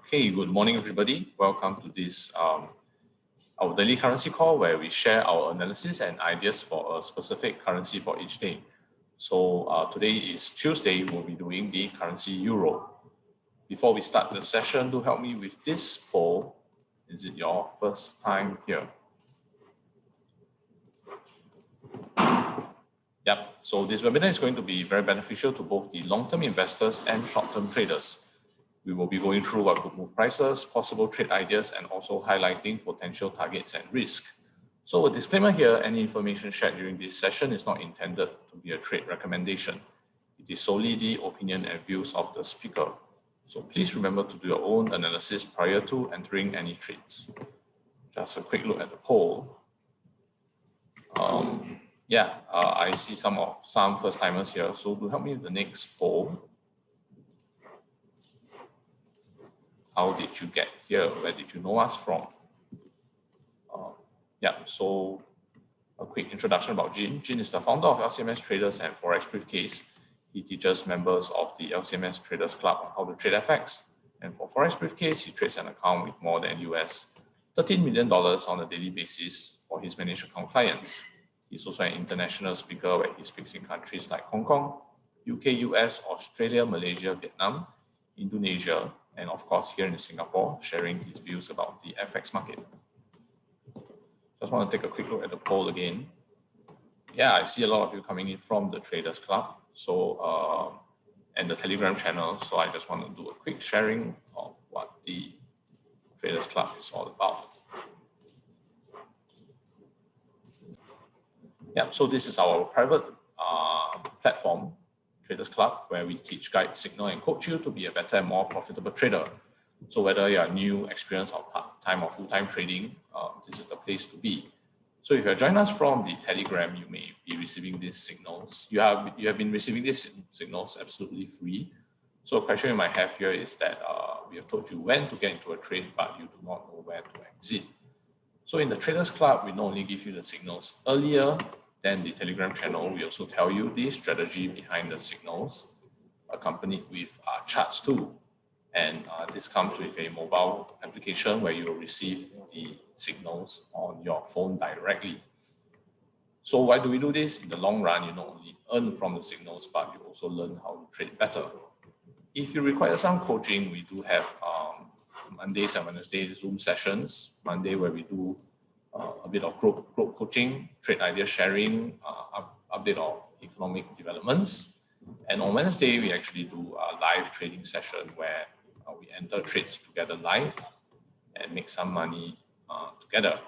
Okay, good morning, everybody. Welcome to this our daily currency call where we share our analysis and ideas for a specific currency for each day. So today is Tuesday. We'll be doing the currency euro. Before we start the session, do help me with this poll. Is it your first time here? Yep. So this webinar is going to be very beneficial to both the long-term investors and short-term traders. We will be going through what could move prices, possible trade ideas, and also highlighting potential targets and risk. So a disclaimer here, any information shared during this session is not intended to be a trade recommendation. It is solely the opinion and views of the speaker. So please remember to do your own analysis prior to entering any trades. Just a quick look at the poll. I see some first-timers here. So to help me with the next poll. How did you get here? Where did you know us from? So a quick introduction about Jin. Jin is the founder of LCMS Traders and Forex Briefcase. He teaches members of the LCMS Traders Club on how to trade FX. And for Forex Briefcase, he trades an account with more than $13 million on a daily basis for his managed account clients. He's also an international speaker where he speaks in countries like Hong Kong, UK, US, Australia, Malaysia, Vietnam, Indonesia, and of course here in Singapore, sharing his views about the FX market. Just want to take a quick look at the poll again. Yeah, I see a lot of you coming in from the Traders Club, and the Telegram channel. So I just want to do a quick sharing of what the Traders Club is all about. Yeah, so this is our private platform, Traders Club, where we teach, guide, signal, and coach you to be a better and more profitable trader. So whether you are new, experienced, or part-time or full-time trading, this is the place to be. So if you join us from the Telegram, you may be receiving these signals. You have been receiving these signals absolutely free. So a question you might have here is that we have told you when to get into a trade, but you do not know where to exit. So in the Traders Club, we not only give you the signals earlier than the Telegram channel, we also tell you the strategy behind the signals, accompanied with charts too. And this comes with a mobile application where you will receive the signals on your phone directly. So why do we do this? In the long run, you not only earn from the signals, but you also learn how to trade better. If you require some coaching, we do have Mondays and Wednesdays Zoom sessions. Monday where we do a bit of group coaching, trade idea sharing, update of economic developments. And on Wednesday, we actually do a live trading session where we enter trades together live and make some money together.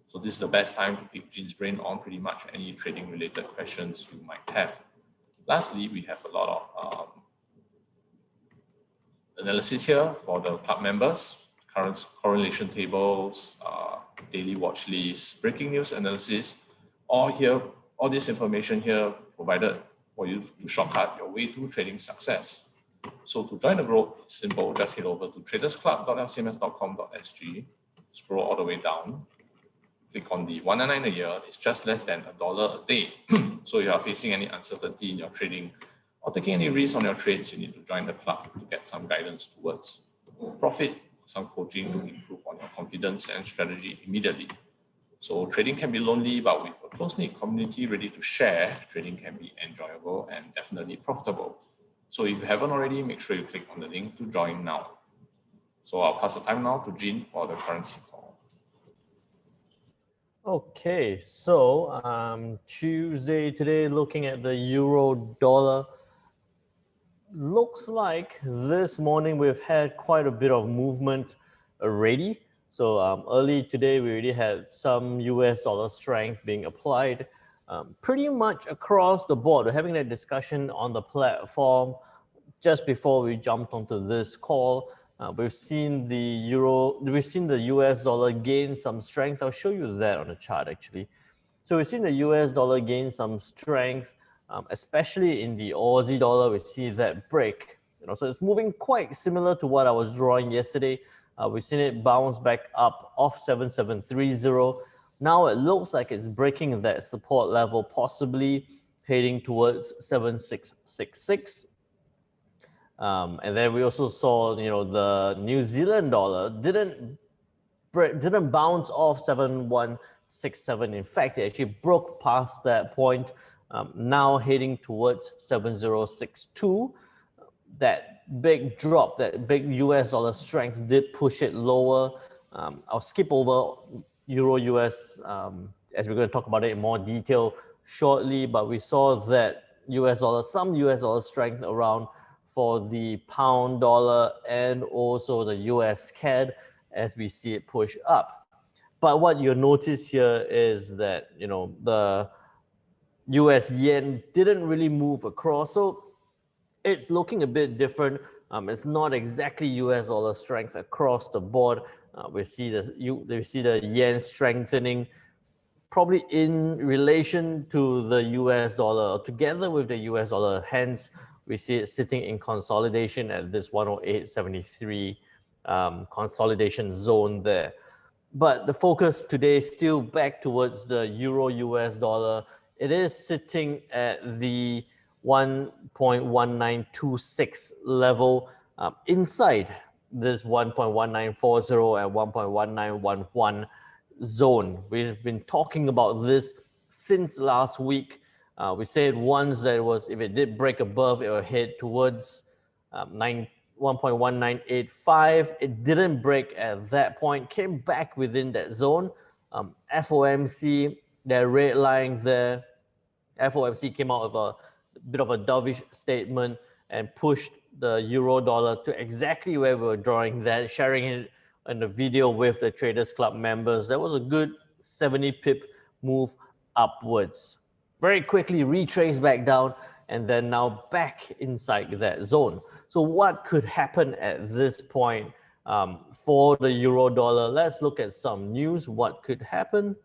So this is the best time to pick Jin's brain on pretty much any trading related questions you might have. Lastly, we have a lot of analysis here for the club members, current correlation tables, daily watch lists, breaking news analysis, all this information here provided for you to shortcut your way to trading success. So to join the group, it's simple. Just head over to tradersclub.lcms.com.sg, scroll all the way down, click on the $199 a year. It's just less than $1 a day. So if you are facing any uncertainty in your trading or taking any risks on your trades, you need to join the club to get some guidance towards profit, some coaching to improve on your confidence and strategy immediately. So trading can be lonely, but with a close-knit community ready to share, trading can be enjoyable and definitely profitable. So if you haven't already, make sure you click on the link to join now. So I'll pass the time now to Jin for the currency call. Okay, so Tuesday today, looking at the euro dollar. Looks like this morning we've had quite a bit of movement already. So early today, we already had some US dollar strength being applied pretty much across the board. We're having that discussion on the platform just before we jumped onto this call. We've seen the US dollar gain some strength. I'll show you that on the chart actually. So we've seen the US dollar gain some strength, especially in the Aussie dollar. We see that break. So it's moving quite similar to what I was drawing yesterday. We've seen it bounce back up off 7730. Now it looks like it's breaking that support level, possibly heading towards 7666. And then we also saw, the New Zealand dollar didn't bounce off 7167. In fact, it actually broke past that point, now heading towards 7062. That big drop, that big US dollar strength did push it lower. I'll skip over Euro US as we're going to talk about it in more detail shortly, but we saw that some US dollar strength around for the pound dollar and also the US CAD as we see it push up. But what you'll notice here is that, the US yen didn't really move across. So it's looking a bit different. It's not exactly US dollar strength across the board. We see the yen strengthening probably in relation to the US dollar, or together with the US dollar. Hence, we see it sitting in consolidation at this 108.73 consolidation zone there. But the focus today is still back towards the Euro US dollar. It is sitting at the 1.1926 level, inside this 1.1940 and 1.1911 zone. We've been talking about this since last week. We said once that if it did break above, it will head towards 1.1985. It didn't break at that point, came back within that zone. FOMC, that red line there, FOMC came out with a bit of a dovish statement and pushed the euro dollar to exactly where we were drawing that, sharing it in the video with the Traders Club members. That was a good 70 pip move upwards. Very quickly retraced back down and then now back inside that zone. So what could happen at this point for the euro dollar? Let's look at some news. What could happen?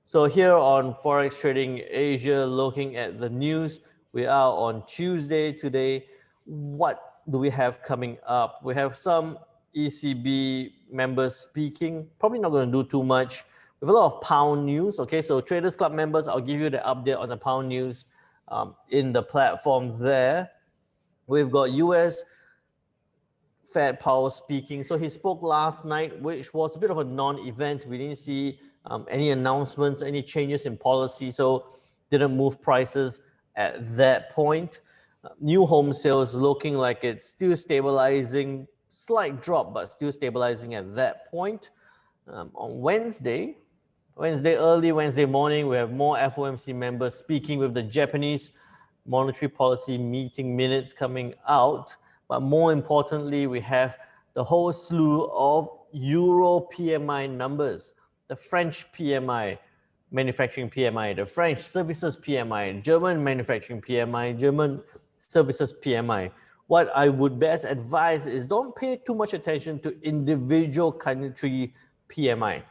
So here on Forex Trading Asia, looking at the news, we are on Tuesday today. What do we have coming up? We have some ECB members speaking. Probably not going to do too much. We have a lot of pound news. Okay, so Traders Club members, I'll give you the update on the pound news in the platform there. We've got US Fed Powell speaking. So he spoke last night, which was a bit of a non-event. We didn't see any announcements, any changes in policy, so didn't move prices at that point. New home sales looking like it's still stabilizing, slight drop, but still stabilizing at that point. On Wednesday, early Wednesday morning, we have more FOMC members speaking with the Japanese monetary policy meeting minutes coming out. But more importantly, we have the whole slew of Euro PMI numbers, the French PMI, manufacturing PMI, the French services PMI, German manufacturing PMI, German services PMI. What I would best advise is don't pay too much attention to individual country PMI.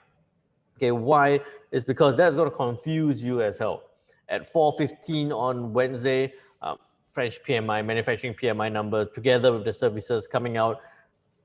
Okay, why? Is because that's going to confuse you as hell. At 4:15 on Wednesday, French PMI, manufacturing PMI number, together with the services coming out,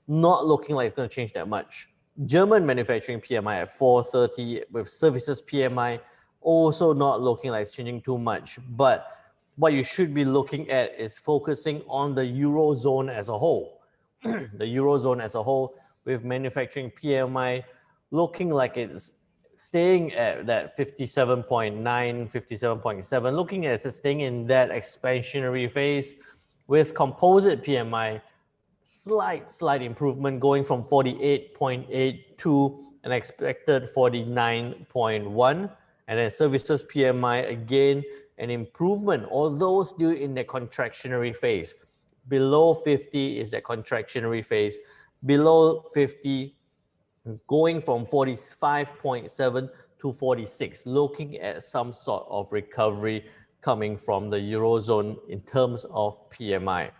not looking like it's going to change that much. German manufacturing PMI at 4:30 with services PMI also not looking like it's changing too much. But what you should be looking at is focusing on the Eurozone as a whole. The Eurozone as a whole, with manufacturing PMI looking like it's staying at that 57.9, 57.7, looking at it staying in that expansionary phase, with composite PMI, slight improvement going from 48.8 to an expected 49.1. And then services PMI, again, an improvement, although still in the contractionary phase. Below 50 is the contractionary phase. Below 50, going from 45.7 to 46, looking at some sort of recovery coming from the Eurozone in terms of PMI.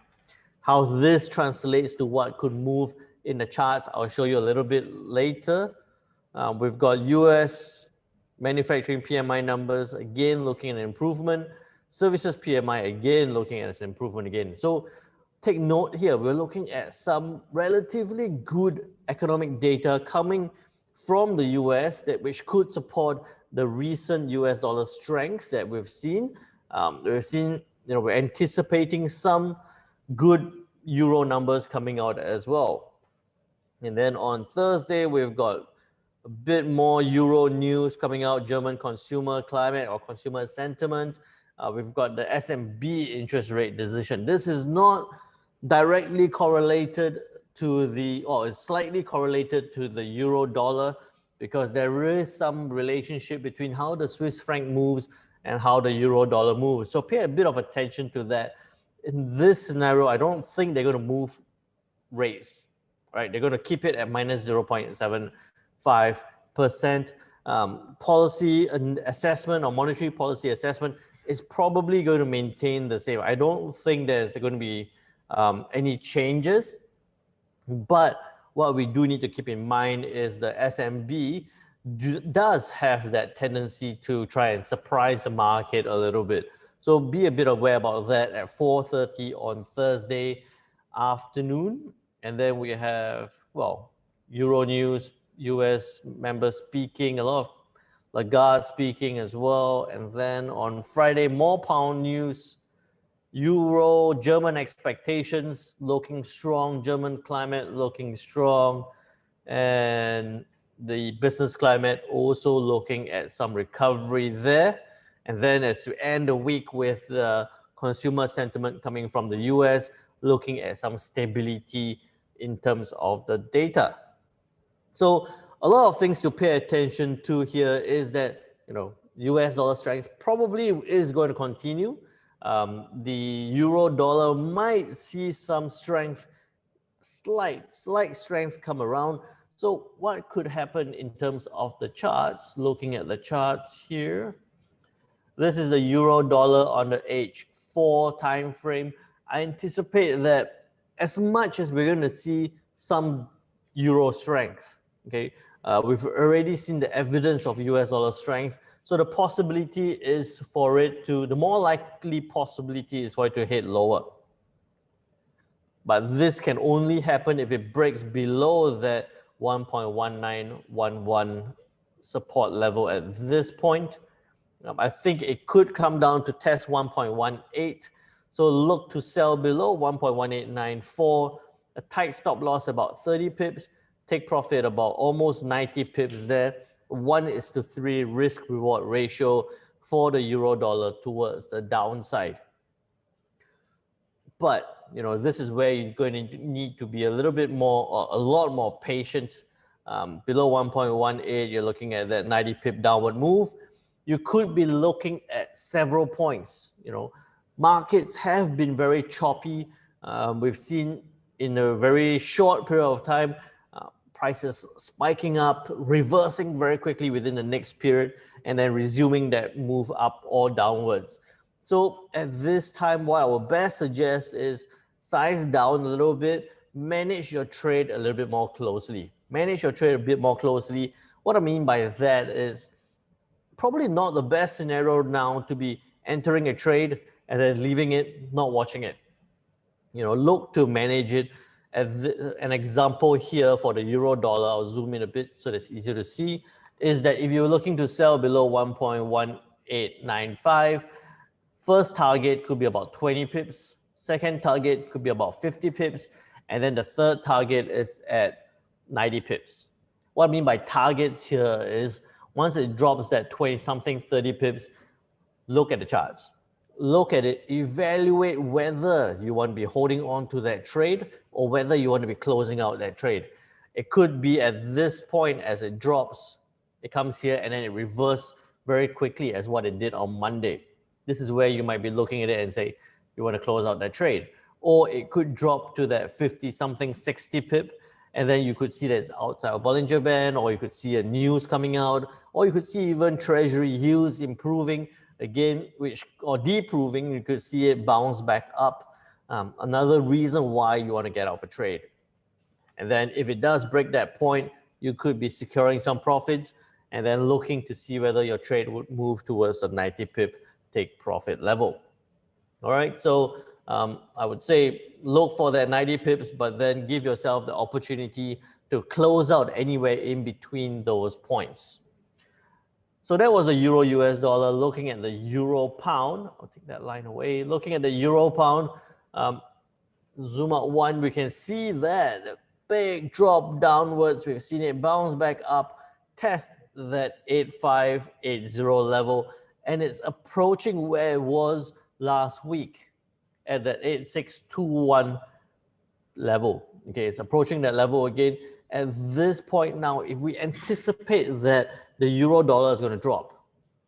How this translates to what could move in the charts, I'll show you a little bit later. We've got US manufacturing PMI numbers, again looking at an improvement. Services PMI, again looking at an improvement again. So take note here, we're looking at some relatively good economic data coming from the US which could support the recent US dollar strength that we've seen. We're anticipating some good euro numbers coming out as well. And then on Thursday, we've got a bit more euro news coming out, German consumer climate or consumer sentiment. We've got the SMB interest rate decision. This is not directly correlated to the, or it's slightly correlated to the euro dollar, because there is some relationship between how the Swiss franc moves and how the euro dollar moves. So pay a bit of attention to that. In this scenario, I don't think they're going to move rates, right? They're going to keep it at minus 0.75%. Policy assessment or monetary policy assessment is probably going to maintain the same. I don't think there's going to be any changes, but what we do need to keep in mind is the SMB does have that tendency to try and surprise the market a little bit. So be a bit aware about that at 4:30 on Thursday afternoon. And then we have, well, Euro news, US members speaking, a lot of Lagarde speaking as well. And then on Friday, more pound news, Euro, German expectations looking strong, German climate looking strong, and the business climate also looking at some recovery there. And then as we end the week with the consumer sentiment coming from the US, looking at some stability in terms of the data. So a lot of things to pay attention to here is that, US dollar strength probably is going to continue. The euro dollar might see some strength, slight strength come around. So what could happen in terms of the charts? Looking at the charts here, this is the euro dollar on the H4 time frame. I anticipate that as much as we're going to see some euro strength, okay, we've already seen the evidence of US dollar strength. So the possibility is for it to, the more likely possibility is for it to hit lower. But this can only happen if it breaks below that 1.1911 support level at this point. I think it could come down to test 1.18. So look to sell below 1.1894, a tight stop loss about 30 pips, take profit about almost 90 pips there. 1:3 risk reward ratio for the euro dollar towards the downside. But this is where you're going to need to be a little bit more, or a lot more patient. Below 1.18, you're looking at that 90 pip downward move. You could be looking at several points. Markets have been very choppy. We've seen in a very short period of time, prices spiking up, reversing very quickly within the next period, and then resuming that move up or downwards. So at this time, what I would best suggest is size down a little bit, manage your trade a little bit more closely. Manage your trade a bit more closely. What I mean by that is probably not the best scenario now to be entering a trade and then leaving it, not watching it. Look to manage it. As an example here for the euro dollar, I'll zoom in a bit so that's easier to see, is that if you're looking to sell below 1.1895, first target could be about 20 pips, second target could be about 50 pips, and then the third target is at 90 pips. What I mean by targets here is once it drops that 20-something, 30 pips, look at the charts. Look at it, evaluate whether you want to be holding on to that trade or whether you want to be closing out that trade. It could be at this point as it drops, it comes here and then it reverses very quickly as what it did on Monday. This is where you might be looking at it and say, you want to close out that trade. Or it could drop to that 50-something, 60 pip, and then you could see that it's outside of Bollinger Band, or you could see a news coming out, or you could see even treasury yields improving again, or deproving. You could see it bounce back up. Another reason why you want to get out of a trade. And then if it does break that point, you could be securing some profits and then looking to see whether your trade would move towards the 90 pip take profit level. All right, so I would say look for that 90 pips, but then give yourself the opportunity to close out anywhere in between those points. So that was the euro US dollar. Looking at the euro pound, I'll take that line away. Looking at the euro pound, zoom out one, we can see that the big drop downwards. We've seen it bounce back up, test that 8580 level, and it's approaching where it was last week at that 8621 level. Okay, it's approaching that level again. At this point now, if we anticipate that the euro dollar is going to drop,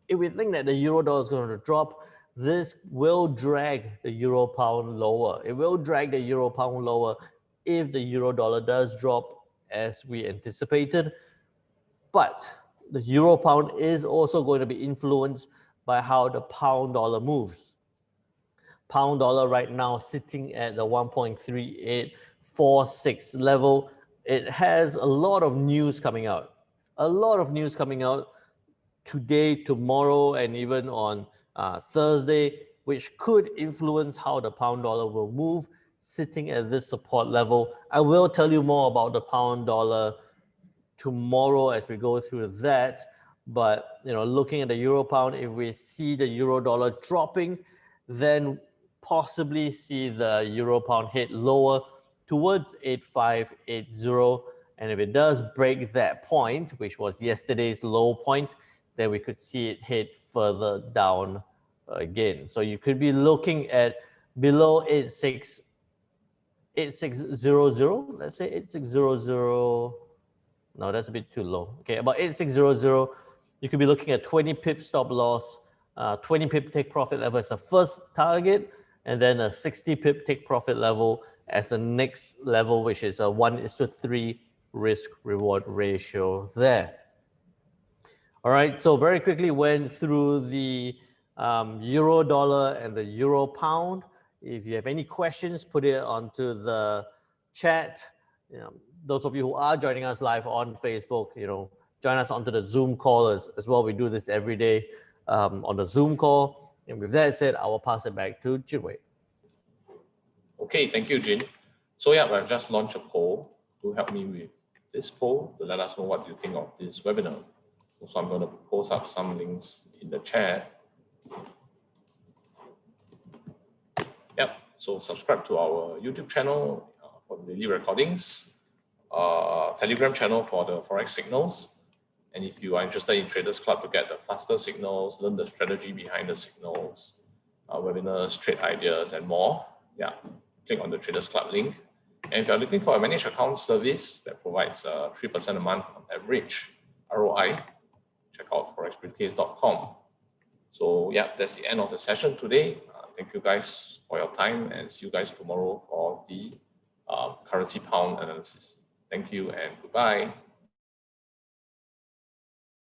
if we think that the euro dollar is going to drop, this will drag the euro pound lower. It will drag the euro pound lower if the euro dollar does drop as we anticipated. But the euro pound is also going to be influenced by how the pound dollar moves. Pound dollar right now sitting at the 1.3846 level. It has a lot of news coming out. A lot of news coming out today, tomorrow, and even on Thursday, which could influence how the pound dollar will move, sitting at this support level. I will tell you more about the pound dollar tomorrow as we go through that. But looking at the euro pound, if we see the euro dollar dropping, then possibly see the euro pound hit lower towards 8580. And if it does break that point, which was yesterday's low point, then we could see it hit further down again. So you could be looking at below 8600. Let's say 8600. No, that's a bit too low. Okay, about 8600. You could be looking at 20 pip stop loss, 20 pip take profit level as the first target, and then a 60 pip take profit level as the next level, which is a 1:3 risk reward ratio there. All right, so very quickly went through the euro dollar and the euro pound. If you have any questions, put it onto the chat. Those of you who are joining us live on Facebook, join us onto the Zoom call as well. We do this every day on the Zoom call. And with that said, I will pass it back to Jinwei. Okay, thank you, Jin. So yeah, I've just launched a poll to help me with this poll to let us know what you think of this webinar. So I'm going to post up some links in the chat. Yep, so subscribe to our YouTube channel for the daily recordings, Telegram channel for the Forex Signals. And if you are interested in Traders Club to get the faster signals, learn the strategy behind the signals, webinars, trade ideas, and more, yeah, click on the Traders Club link. And if you're looking for a managed account service that provides 3% a month on average ROI, check out forexbriefcase.com. So yeah, that's the end of the session today. Thank you guys for your time, and see you guys tomorrow for the currency pound analysis. Thank you and goodbye.